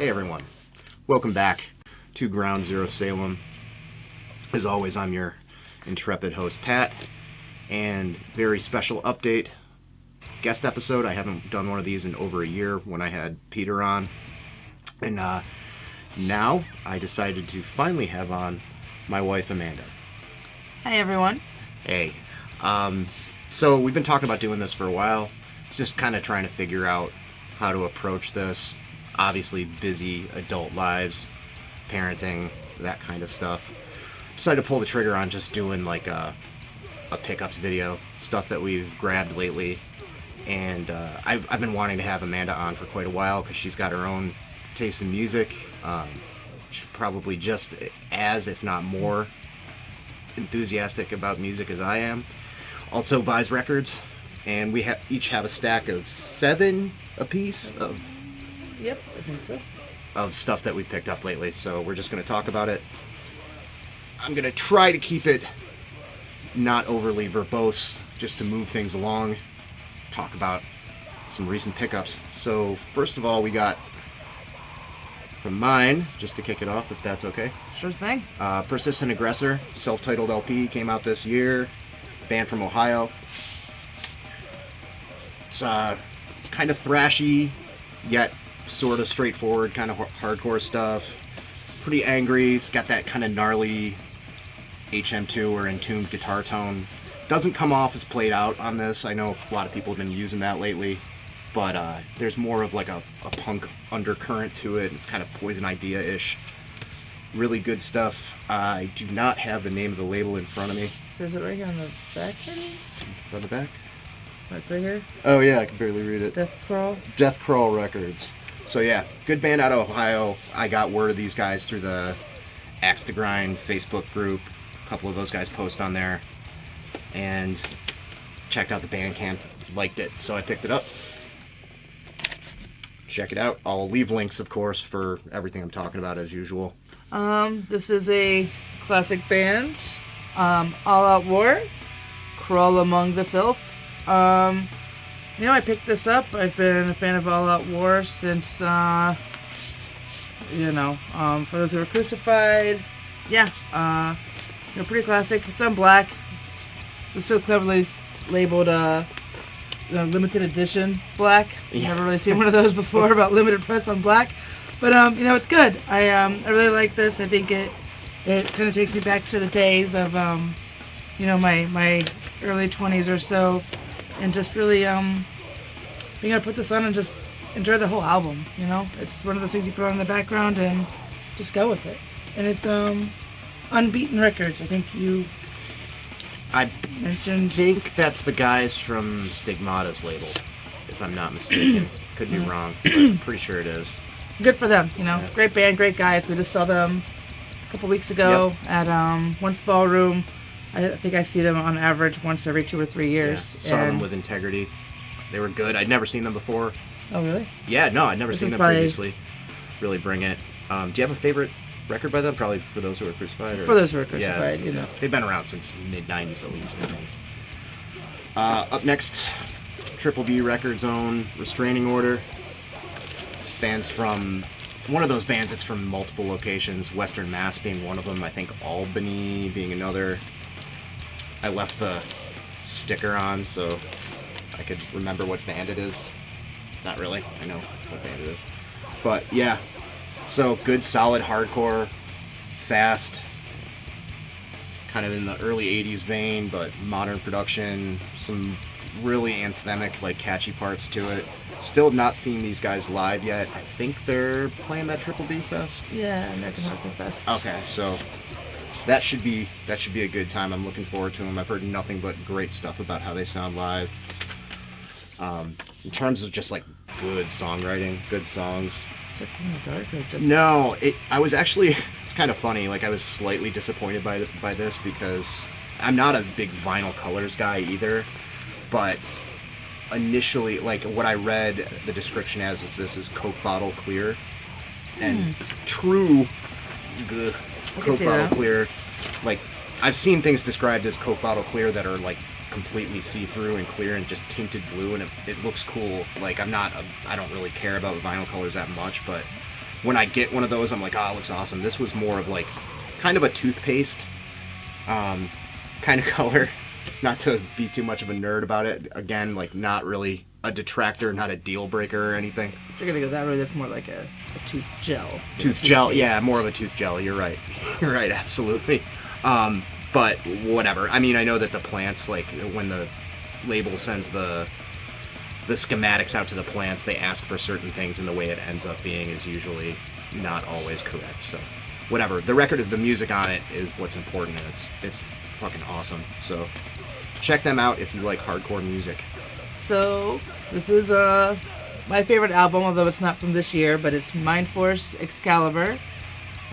Hey everyone, welcome back to Ground Zero Salem. As always, I'm your intrepid host Pat, and very special update, guest episode. I haven't done one of these in over a year when I had Peter on, and now I decided to finally have on my wife Amanda. Hi everyone. Hey, so we've been talking about doing this for a while, just kind of trying to figure out how to approach this. Obviously busy adult lives, parenting, that kind of stuff. Decided to pull the trigger on just doing like a pickups video, stuff that we've grabbed lately. And I've been wanting to have Amanda on for quite a while because she's got her own taste in music. She's probably just as, if not more, enthusiastic about music as I am. Also buys records, and we each have a stack of 7 apiece of Yep, I think so. Of stuff that we picked up lately. So we're just going to talk about it. I'm going to try to keep it not overly verbose, just to move things along. Talk about some recent pickups. So first of all, we got from mine, just to kick it off, if that's okay. Sure thing. Persistent Aggressor, self-titled LP, came out this year. Band from Ohio. It's kind of thrashy, yet sort of straightforward, kind of hardcore stuff. Pretty angry. It's got that kind of gnarly HM2 or Entombed guitar tone. Doesn't come off as played out on this. I know a lot of people have been using that lately, but there's more of like a punk undercurrent to it. It's kind of Poison Idea-ish. Really good stuff. I do not have the name of the label in front of me. Says it right here on the back, maybe? On the back? Like right here? Oh yeah, I can barely read it. Death Crawl? Death Crawl Records. So yeah, good band out of Ohio. I got word of these guys through the Axe to Grind Facebook group. A couple of those guys post on there. And checked out the Bandcamp, liked it, so I picked it up. Check it out. I'll leave links, of course, for everything I'm talking about as usual. This is a classic band. All Out War. Crawl Among the Filth. I picked this up. I've been a fan of All Out War since, For Those Who Were Crucified. Yeah, pretty classic. It's on black. It's so cleverly labeled, limited edition black. Yeah. Never really seen one of those before about limited press on black. But, it's good. I really like this. I think it kind of takes me back to the days of, my early 20s or so. And just really being able to put this on and just enjoy the whole album, It's one of those things you put on in the background and just go with it. And it's Unbeaten Records. I think you mentioned... I think that's the guys from Stigmata's label, if I'm not mistaken. Could be wrong, but I'm pretty sure it is. Good for them, Yeah. Great band, great guys. We just saw them a couple weeks ago at Once Ballroom. I think I see them on average once every 2 or 3 years. Yeah. Saw them with Integrity. They were good. I'd never seen them before. Oh, really? Yeah, no, I'd never seen them previously. Really bring it. Do you have a favorite record by them? Probably For Those Who Were Crucified? Or... For Those Who Were Crucified, yeah. They've been around since mid-90s at least, I think. Up next, Triple B Records' own Restraining Order. This band's from... one of those bands that's from multiple locations. Western Mass being one of them. I think Albany being another. I left the sticker on so I could remember what band it is. Not really. I know what band it is. But yeah. So good, solid, hardcore, fast. Kind of in the early 80s vein, but modern production. Some really anthemic, catchy parts to it. Still not seen these guys live yet. I think they're playing that Triple B Fest. Yeah, American Hardcore Fest. Okay, so... That should be a good time. I'm looking forward to them. I've heard nothing but great stuff about how they sound live. In terms of just good songwriting, good songs. Is it in the dark or just... No, I was actually. It's kind of funny. I was slightly disappointed by this because I'm not a big vinyl colors guy either. But initially, what I read the description as is this is Coke bottle clear, and true. Coke bottle clear, I've seen things described as Coke bottle clear that are completely see-through and clear and just tinted blue, and it looks cool. I don't really care about vinyl colors that much, but when I get one of those, I'm like, oh, it looks awesome. This was more of like kind of a toothpaste kind of color. Not to be too much of a nerd about it. Again, like not really a detractor, not a deal breaker or anything. If you're gonna go that way, that's more like a tooth gel. Tooth gel, yeah, more of a tooth gel. You're right. You're right, absolutely. But whatever. I mean, I know that the plants, like when the label sends the schematics out to the plants, they ask for certain things, and the way it ends up being is usually not always correct. So, whatever. The record of the music on it is what's important, and it's fucking awesome. So, check them out if you like hardcore music. So, this is my favorite album, although it's not from this year, but it's Mindforce Excalibur.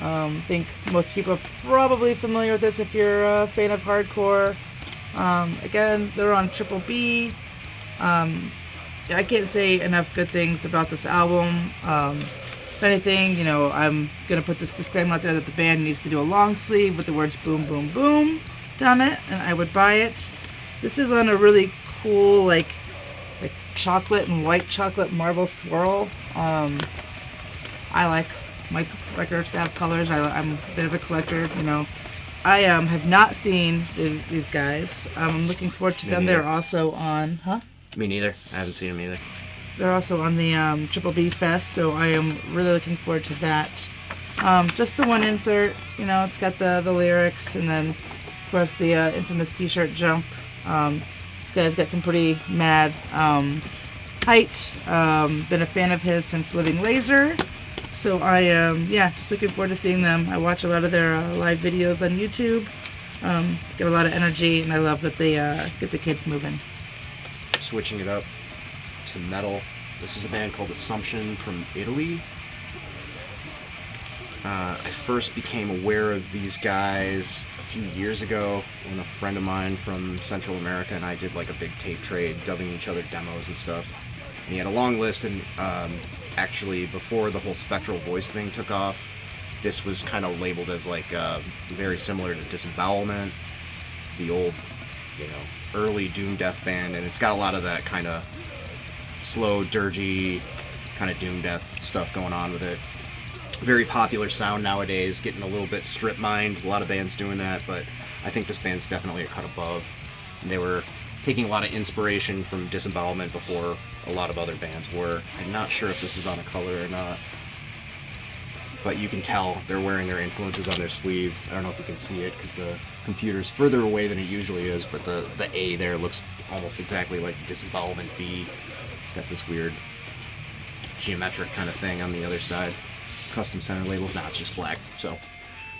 I think most people are probably familiar with this if you're a fan of hardcore. Again, they're on Triple B. I can't say enough good things about this album. If anything, you know, I'm going to put this disclaimer out there that the band needs to do a long sleeve with the words boom, boom, boom down it, and I would buy it. This is on a really cool, like chocolate and white chocolate marble swirl. I like my records to have colors. I'm a bit of a collector, you know. I have not seen these guys. I'm looking forward to them. They're also on, Me neither. I haven't seen them either. They're also on the Triple B Fest, so I am really looking forward to that. Just the one insert, you know, it's got the lyrics, and then, of course, the infamous t-shirt jump. This guy's got some pretty mad height. Been a fan of his since Living Laser. So I am, just looking forward to seeing them. I watch a lot of their live videos on YouTube. Get a lot of energy, and I love that they get the kids moving. Switching it up to metal. This is a band called Assumption from Italy. I first became aware of these guys a few years ago when a friend of mine from Central America and I did like a big tape trade, dubbing each other demos and stuff. And he had a long list, and actually before the whole spectral voice thing took off, this was kind of labeled as like very similar to Disembowelment, the old, you know, early doom death band, and it's got a lot of that kind of slow, dirgy kind of doom death stuff going on with it. Very popular sound nowadays, getting a little bit strip mined. A lot of bands doing that, but I think this band's definitely a cut above. And they were taking a lot of inspiration from Disembowelment before a lot of other bands were. I'm not sure if this is on a color or not, but you can tell they're wearing their influences on their sleeves. I don't know if you can see it because the computer's further away than it usually is, but the A there looks almost exactly like Disembowelment B. Got this weird geometric kind of thing on the other side. Custom center labels. Nah, it's just black. So,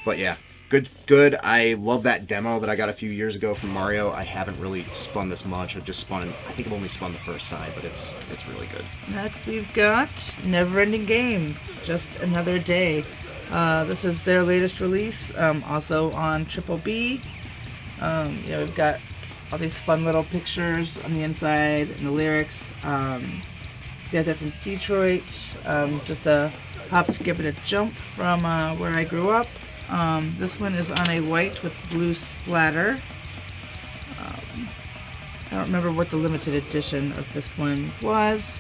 but yeah, good. I love that demo that I got a few years ago from Mario. I haven't really spun this much. I've just spun, I think I've only spun the first side, but it's really good. Next we've got Never-Ending Game, Just Another Day. This is their latest release, also on Triple B. You know, we've got all these fun little pictures on the inside and the lyrics. You guys are from Detroit. Just a hop, skip, and a jump from where I grew up. This one is on a white with blue splatter. I don't remember what the limited edition of this one was,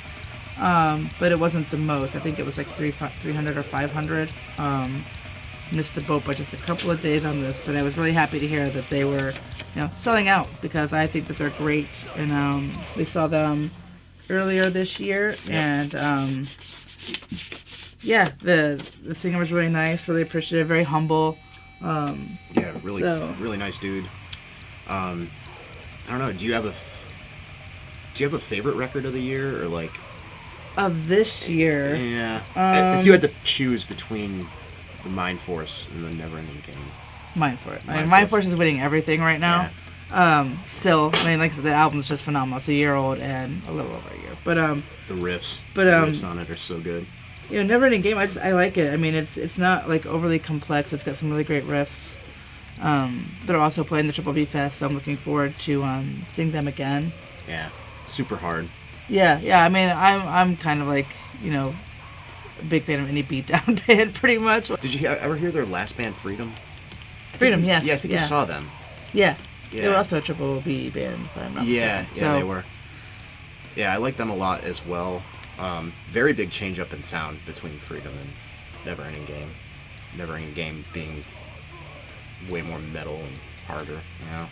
but it wasn't the most. I think it was like 300 or 500. Missed the boat by just a couple of days on this, but I was really happy to hear that they were, you know, selling out, because I think that they're great. And we saw them earlier this year, and the singer was really nice, really appreciative, very humble. Really nice dude. I don't know. Do you have a favorite record of the year, or like of this year? Yeah. If you had to choose between the Mindforce and the Never-Ending Game. Mindforce. Mindforce is winning everything right now. Yeah. Still, I mean, like I said, the album's just phenomenal. It's a year old and a little over a year. But the riffs on it are so good. You know, Never-Ending Game, I like it. I mean, it's not like overly complex. It's got some really great riffs. They're also playing the Triple B Fest, so I'm looking forward to seeing them again. Yeah, super hard. Yeah. I mean, I'm kind of like, you know, a big fan of any beatdown band, pretty much. Did you ever hear their last band, Freedom? Freedom, yes. Yeah, I think I saw them. Yeah. They were also a Triple B band, if I'm not mistaken. Yeah, they were. Yeah, I like them a lot as well. Very big change up in sound between Freedom Never Ending Game. Never Ending Game being way more metal and harder, you know?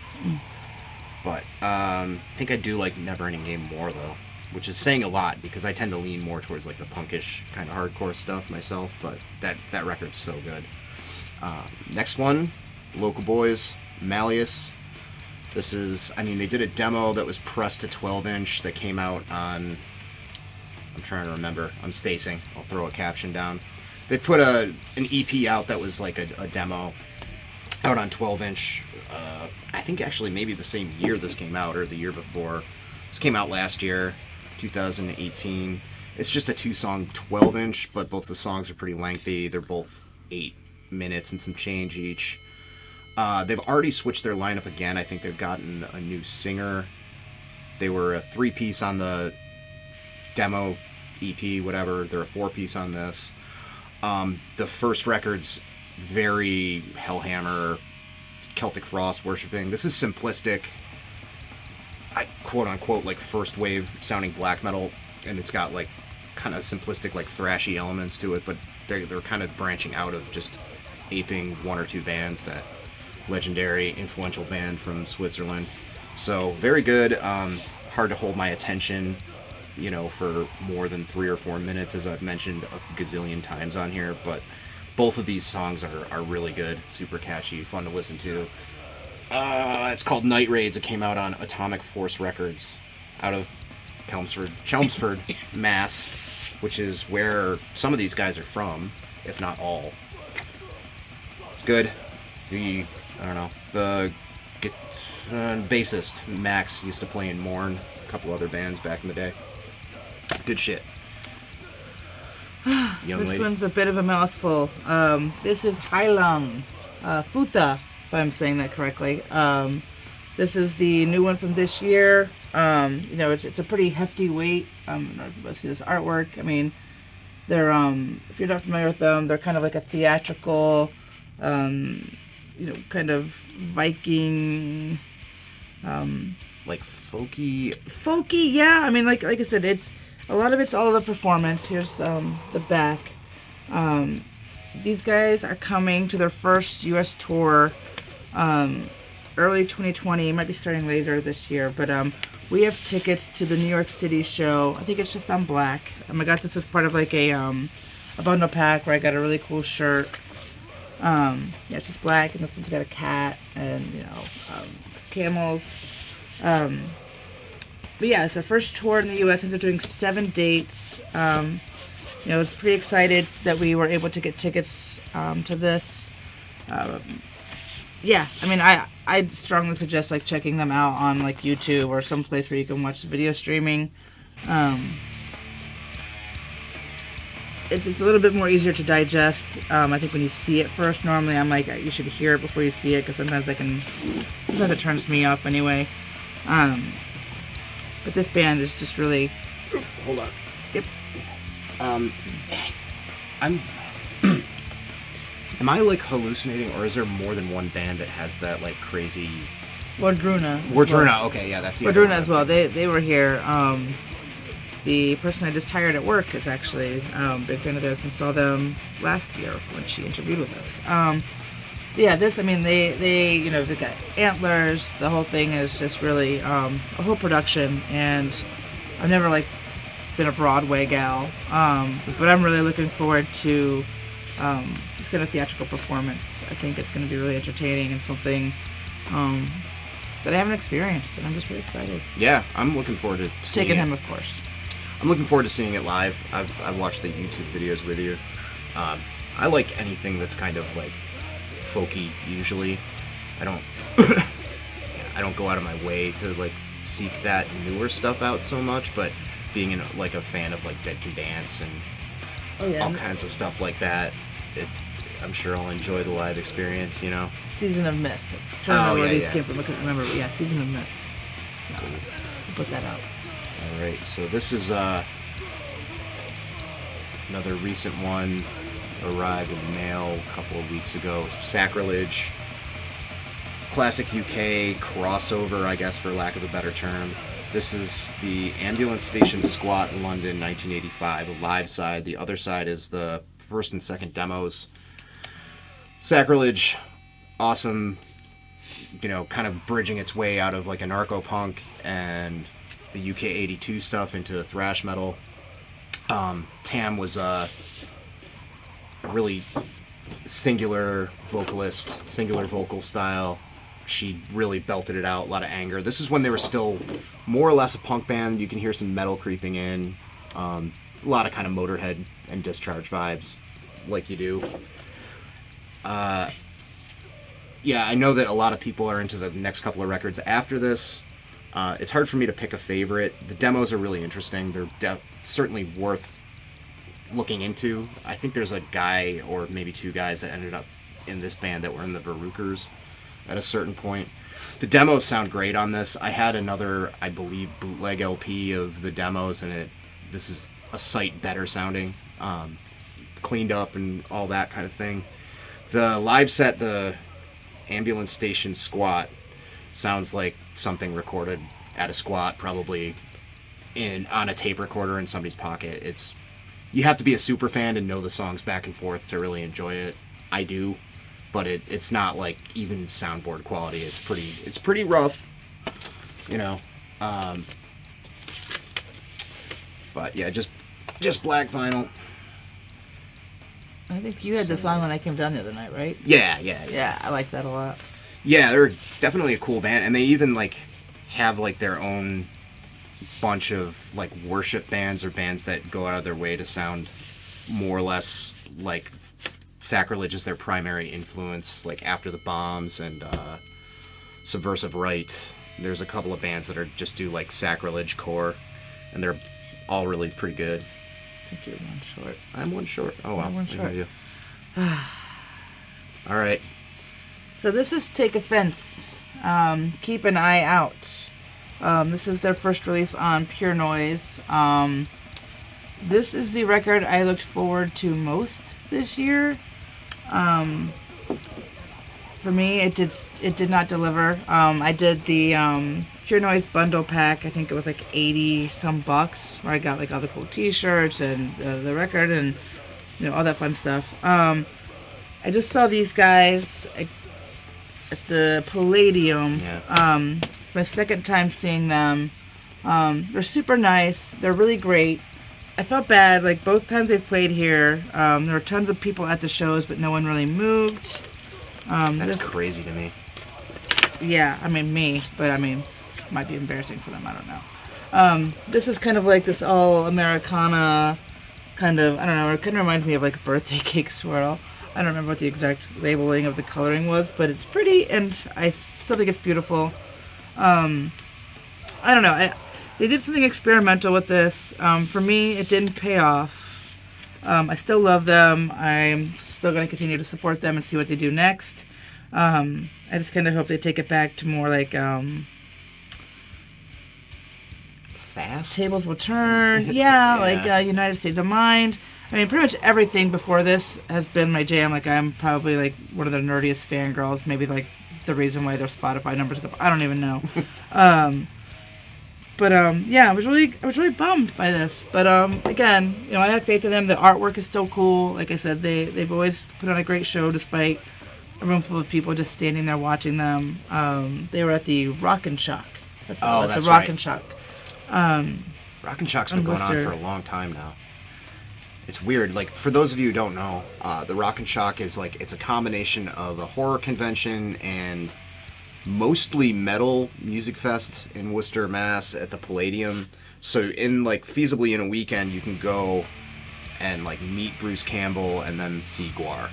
But I think I do like Never Ending Game more, though, which is saying a lot because I tend to lean more towards like the punkish kind of hardcore stuff myself, but that record's so good. Next one, Local Boys, Malleus. This is, I mean, they did a demo that was pressed to 12-inch that came out on, I'm trying to remember, I'm spacing, I'll throw a caption down. They put an EP out that was like a demo out on 12-inch, I think actually maybe the same year this came out, or the year before. This came out last year, 2018. It's just a 2-song 12-inch, but both the songs are pretty lengthy. They're both 8 minutes and some change each. They've already switched their lineup again. I think they've gotten a new singer. They were a 3-piece on the demo EP, whatever. They're a 4-piece on this. The first record's very Hellhammer, Celtic Frost worshipping. This is simplistic, quote unquote, like first wave sounding black metal, and it's got like kind of simplistic, like thrashy elements to it, but they're kind of branching out of just aping one or two bands, that legendary influential band from Switzerland. So very good. Hard to hold my attention, you know, for more than 3 or 4 minutes, as I've mentioned a gazillion times on here, but both of these songs are really good, super catchy, fun to listen to. It's called Night Raids. It came out on Atomic Force Records out of Chelmsford, Mass, which is where some of these guys are from, if not all. It's good. The bassist, Max, used to play in Mourn, a couple other bands back in the day. Good shit. This one's a bit of a mouthful. This is Heilung, Futha, if I'm saying that correctly. This is the new one from this year. It's a pretty hefty weight. I don't know if you see this artwork. I mean, they're if you're not familiar with them, they're kind of like a theatrical, kind of Viking, like folky. Folky, yeah. I mean, like I said, it's. A lot of it's all of the performance. Here's the back. These guys are coming to their first U.S. tour early 2020. It might be starting later this year. But we have tickets to the New York City show. I think it's just on black. I got this as part of like a bundle pack where I got a really cool shirt. It's just black, and this one's got a cat and, camels. But yeah, it's their first tour in the U.S. and they're doing 7 dates. I was pretty excited that we were able to get tickets to this. I'd strongly suggest like checking them out on like YouTube or some place where you can watch the video streaming. It's a little bit more easier to digest. I think when you see it first, normally I'm like, you should hear it before you see it, because sometimes it turns me off anyway. But this band is just really... Hold on. Yep. Am I like hallucinating, or is there more than one band that has that like crazy... Wardruna. Okay, yeah, that's the Wardruna as well. They were here. The person I just hired at work is actually a big fan of theirs, and saw them last year when she interviewed with us. They've got antlers. The whole thing is just really a whole production, and I've never like been a Broadway gal, but I'm really looking forward to this kind of theatrical performance. I think it's going to be really entertaining and something that I haven't experienced, and I'm just really excited. Yeah, I'm looking forward to seeing taking it. him, of course. I'm looking forward to seeing it live. I've watched the YouTube videos with you. I like anything that's kind of like folky usually. I don't go out of my way to like seek that newer stuff out so much, but being a fan of like Dead Can Dance and all kinds of stuff like that, I'm sure I'll enjoy the live experience, Season of Mist. I'm trying to remember where these came from. I couldn't remember, but yeah, Season of Mist. So I'll put that out. Alright, so this is another recent one, arrived in the mail a couple of weeks ago. Sacrilege, classic UK crossover, I guess, for lack of a better term. This is the Ambulance Station Squat in London, 1985, the live side. The other side is the first and second demos. Sacrilege, awesome, kind of bridging its way out of like anarcho-punk and the UK 82 stuff into thrash metal. Tam was a really singular vocalist, singular vocal style. She really belted it out, a lot of anger. This is when they were still more or less a punk band. You can hear some metal creeping in. A lot of kind of Motorhead and Discharge vibes, like you do. Yeah, I know that a lot of people are into the next couple of records after this. It's hard for me to pick a favorite. The demos are really interesting. They're certainly worth looking into. I think there's a guy or maybe two guys that ended up in this band that were in the Barookers at a certain point. The demos sound great on this. I had another, I believe, bootleg LP of the demos, and this is a sight better sounding, cleaned up and all that kind of thing. The live set, the Ambulance Station Squat, sounds like something recorded at a squat, probably on a tape recorder in somebody's pocket. You have to be a super fan and know the songs back and forth to really enjoy it. I do, but it's not like even soundboard quality. It's pretty rough, But yeah, just black vinyl. I think you had the song when I came down the other night, right? Yeah. Yeah, I like that a lot. Yeah, they're definitely a cool band, and they even have their own bunch of worship bands or bands that go out of their way to sound more or less like Sacrilege is their primary influence, like After the Bombs and Subversive Right. There's a couple of bands that just do Sacrilege core, and they're all really pretty good. I think you're one short. I'm one short. Oh wow. I'm one short. All right. So this is Take Offense. Keep an Eye Out. This is their first release on Pure Noise. This is the record I looked forward to most this year. For me, it did not deliver. I did the Pure Noise bundle pack. I think it was 80 some bucks, where I got all the cool T-shirts and the record and all that fun stuff. I just saw these guys at the Palladium. Yeah. It's my second time seeing them. They're super nice. They're really great. I felt bad. Both times they've played here, there were tons of people at the shows, but no one really moved. That's crazy to me. Yeah, me, but might be embarrassing for them. I don't know. This is kind of this all Americana kind of, I don't know, it kind of reminds me of a birthday cake swirl. I don't remember what the exact labeling of the coloring was, but it's pretty, and I still think it's beautiful. I don't know. They did something experimental with this. For me, it didn't pay off. I still love them. I'm still going to continue to support them and see what they do next. I just kind of hope they take it back to more fast. Tables Will Turn. Yeah, United States of Mind. Pretty much everything before this has been my jam. I'm probably one of the nerdiest fangirls. Maybe the reason why their Spotify numbers go up. I don't even know. But I was really bummed by this. But again, I have faith in them. The artwork is still cool. Like I said, they've always put on a great show despite a room full of people just standing there watching them. They were at the Rock and Shock. That's the Rock and Shock. Rock and Shock's been going on for a long time now. It's weird. For those of you who don't know, the Rock and Shock is it's a combination of a horror convention and mostly metal music fest in Worcester, Mass. At the Palladium. So feasibly in a weekend you can go and meet Bruce Campbell and then see Gwar.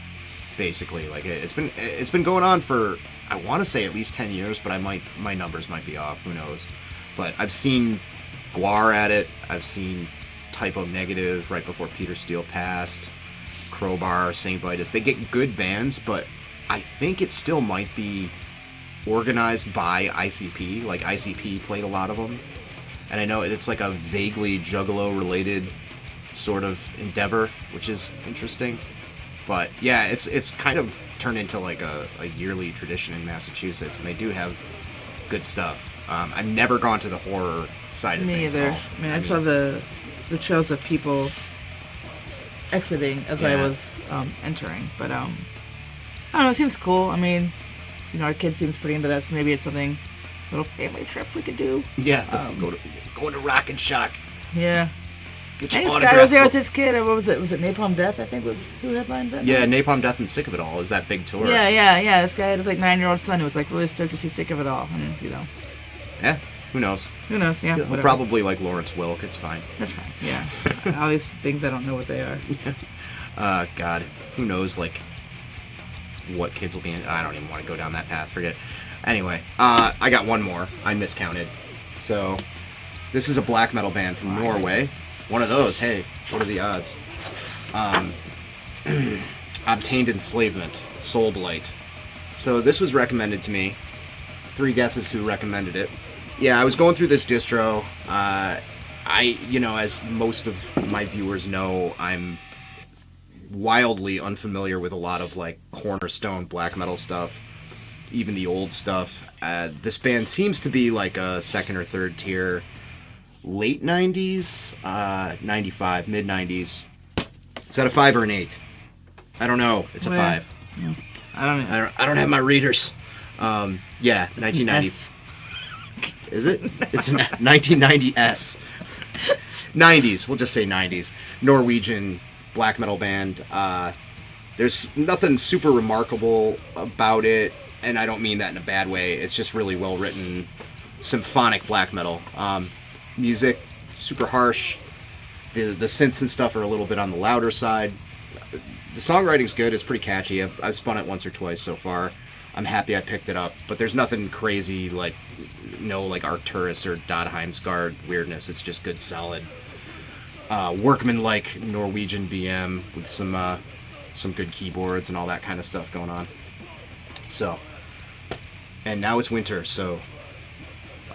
Basically, it's been going on for, I want to say, at least 10 years, but my numbers might be off. Who knows? But I've seen Gwar at it. I've seen Typo Negative right before Peter Steele passed. Crowbar, St. Vitus. They get good bands, but I think it still might be organized by ICP. ICP played a lot of them, and I know it's a vaguely Juggalo-related sort of endeavor, which is interesting. But yeah, it's kind of turned into a yearly tradition in Massachusetts, and they do have good stuff. I've never gone to the horror side of things. Me either. I saw the trails of people exiting as I was entering. But I don't know. It seems cool. I mean, our kid seems pretty into that, so maybe it's something, little family trip we could do. Yeah, go to Rock and Shock. Yeah. Get your This autograph guy was there with book. his kid. What was it? Was it Napalm Death? I think was who headlined that. Yeah, Napalm Death and Sick of It All is that big tour. Yeah. This guy had his 9-year-old son who was really stoked to see Sick of It All. And Yeah, who knows? Who knows? Yeah. He'll probably like Lawrence Welk. It's fine. That's fine. Yeah. All these things I don't know what they are. God, who knows? Like what kids will be in. I don't even want to go down that path. Forget it. Anyway, I got one more. I miscounted. So this is a black metal band from Norway. One of those. Hey, what are the odds? Obtained Enslavement, Soul Blight. So this was recommended to me. 3 guesses who recommended it. Yeah, I was going through this distro. As most of my viewers know, I'm wildly unfamiliar with a lot of like cornerstone black metal stuff, even the old stuff. This band seems to be like a 2nd or 3rd tier, late 90s, 95, mid 90s. Is that a 5 or an 8? I don't know. It's a 5. Yeah. I don't know. I don't have my readers. Yeah, 1990. Is it? It's 1990s. 90s. We'll just say 90s. Norwegian black metal band. There's nothing super remarkable about it, and I don't mean that in a bad way. It's just really well written, symphonic black metal. Music super harsh. The synths and stuff are a little bit on the louder side. The songwriting's good. It's pretty catchy. I've spun it once or twice so far. I'm happy I picked it up, but there's nothing crazy like Arcturus or Dodheimsgard weirdness. It's just good, solid, workman-like Norwegian BM with some good keyboards and all that kind of stuff going on. So, and now it's winter, so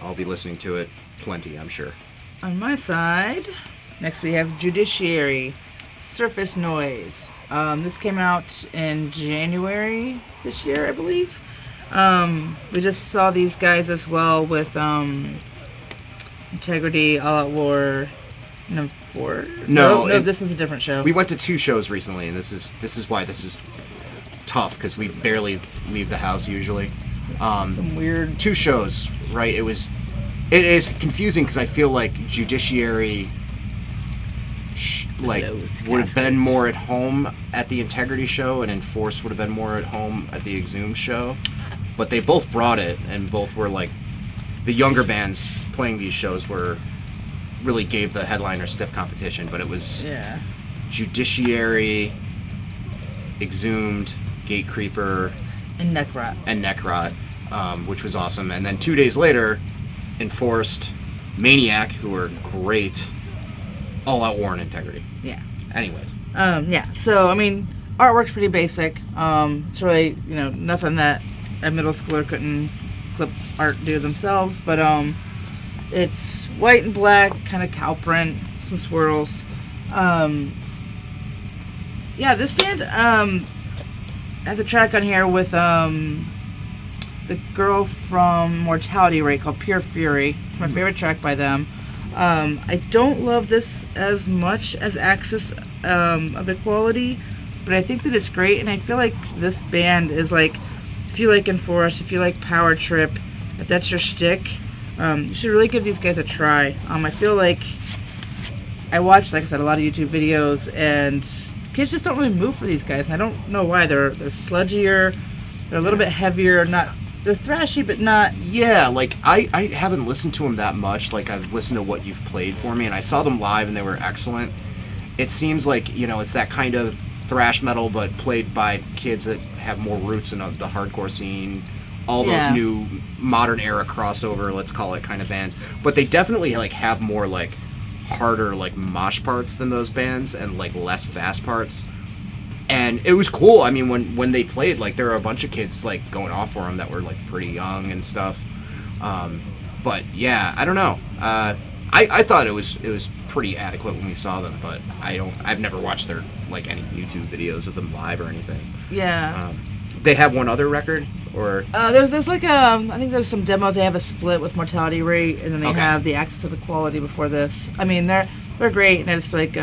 I'll be listening to it plenty, I'm sure. On my side, next we have Judiciary, Surface Noise. This came out in January this year, I believe. We just saw these guys as well with Integrity, All Out War, No 4. No, this is a different show. We went to 2 shows recently, and this is why this is tough, because we barely leave the house usually. Some weird 2 shows, right? It is confusing because I feel like Judiciary would have been more at home at the Integrity show, and Enforce would have been more at home at the Exhumed show. But they both brought it, and both were like the younger bands playing these shows really gave the headliner stiff competition. But it was Judiciary, Exhumed, Gatecreeper, and Necrot, which was awesome. And then 2 days later, Enforced, Maniac, who were great. All Out War and Integrity. Yeah. Anyways. So, I mean, artwork's pretty basic. It's really, nothing that a middle schooler couldn't clip art do themselves. But it's white and black, kind of cow print, some swirls. This band has a track on here with the girl from Mortality Rate called Pure Fury. It's my favorite track by them. I don't love this as much as Axis of Equality, but I think that it's great, and I feel like this band is like, if you like Enforce, if you like Power Trip, if that's your shtick, you should really give these guys a try. I feel like I watched, like I said, a lot of YouTube videos, and kids just don't really move for these guys, and I don't know why. They're sludgier, they're a little bit heavier, they're thrashy, but not... Yeah, like, I haven't listened to them that much. Like, I've listened to what you've played for me, and I saw them live, and they were excellent. It seems like, it's that kind of thrash metal, but played by kids that have more roots in the hardcore scene. All those new modern era crossover, let's call it, kind of bands. But they definitely, like, have more, like, harder, like, mosh parts than those bands, and, like, less fast parts. And it was cool. I mean, when they played, like, there were a bunch of kids, like, going off for them that were, like, pretty young and stuff. But, yeah, I don't know. I thought it was pretty adequate when we saw them, but I've never watched their, like, any YouTube videos of them live or anything. Yeah. They have one other record, or? There's like, I think there's some demos. They have a split with Mortality Rate, and then they have the Axis of Equality before this. I mean, they're great, and it's like,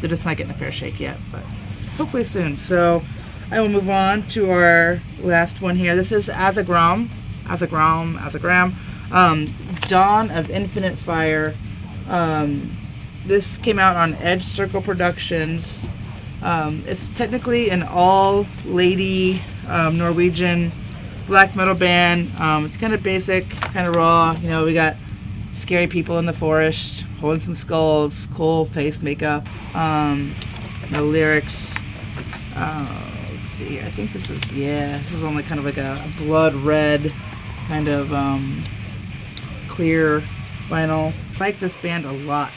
they're just not getting a fair shake yet, but hopefully soon. So I will move on to our last one here. This is Asagraum. Dawn of Infinite Fire. This came out on Edge Circle Productions. It's technically an all-lady Norwegian black metal band. It's kind of basic, kind of raw. You know, we got scary people in the forest holding some skulls, cool face makeup. The lyrics. Let's see here. I think this is only kind of like a blood red kind of clear vinyl. I like this band a lot.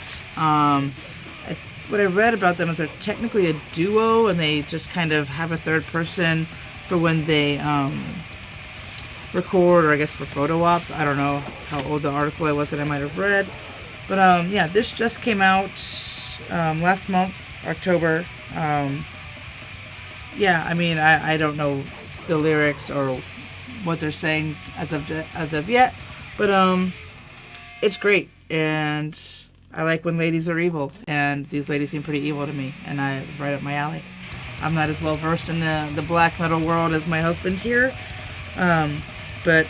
What I read about them is they're technically a duo, and they just kind of have a third person for when they record, or I guess for photo ops. I don't know how old the article was that I might have read. But yeah, this just came out last month, October. Yeah, I mean, I don't know the lyrics or what they're saying as of yet, but it's great, and I like when ladies are evil, and these ladies seem pretty evil to me, and it's right up my alley. I'm not as well versed in the black metal world as my husband here, but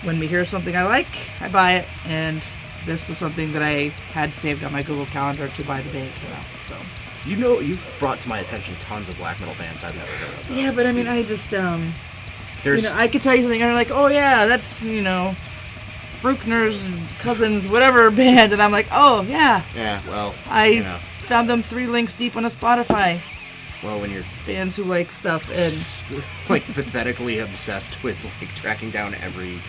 when we hear something I like, I buy it, and this was something that I had saved on my Google Calendar to buy the day it came out. So. You know, you've brought to my attention tons of black metal bands I've never heard of. Yeah, but I mean, I just, I could tell you something, and I'm like, oh yeah, that's, Fruchner's cousins, whatever band, and I'm like, oh yeah. Yeah, well, I found them 3 links deep on a Spotify. Well, when you're fans who like stuff and like pathetically obsessed with like tracking down every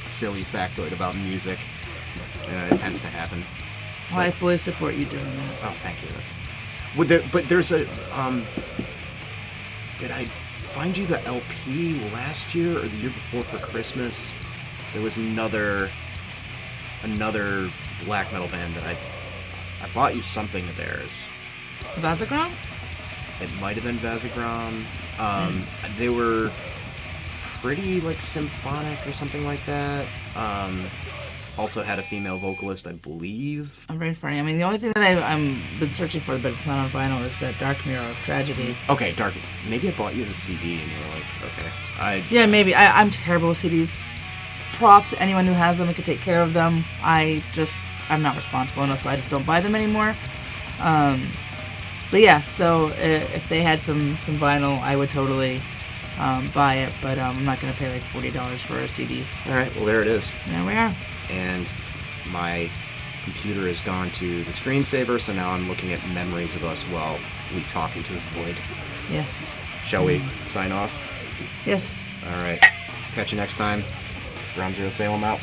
silly factoid about music, it tends to happen. Well, I fully support you doing that. Oh, thank you. But there's a did I find you the LP last year or the year before for Christmas? There was another black metal band that I bought you something of theirs. Asagraum? It might have been Asagraum. They were pretty like symphonic or something like that. Also had a female vocalist, I believe. I'm very funny. I mean, the only thing that I'm been searching for, but it's not on vinyl, is that Dark Mirror of Tragedy. Okay, Dark. Maybe I bought you the CD and you were like, okay. Yeah, maybe. I'm terrible with CDs. Props to anyone who has them and can take care of them. I'm not responsible enough, so I just don't buy them anymore. But yeah, so if they had some vinyl, I would totally buy it, but I'm not going to pay like $40 for a CD. All right, well, there it is. There we are. And my computer has gone to the screensaver, so now I'm looking at memories of us while we talk into the void. Yes. Shall we sign off? Yes. All right. Catch you next time. Ground Zero Salem out.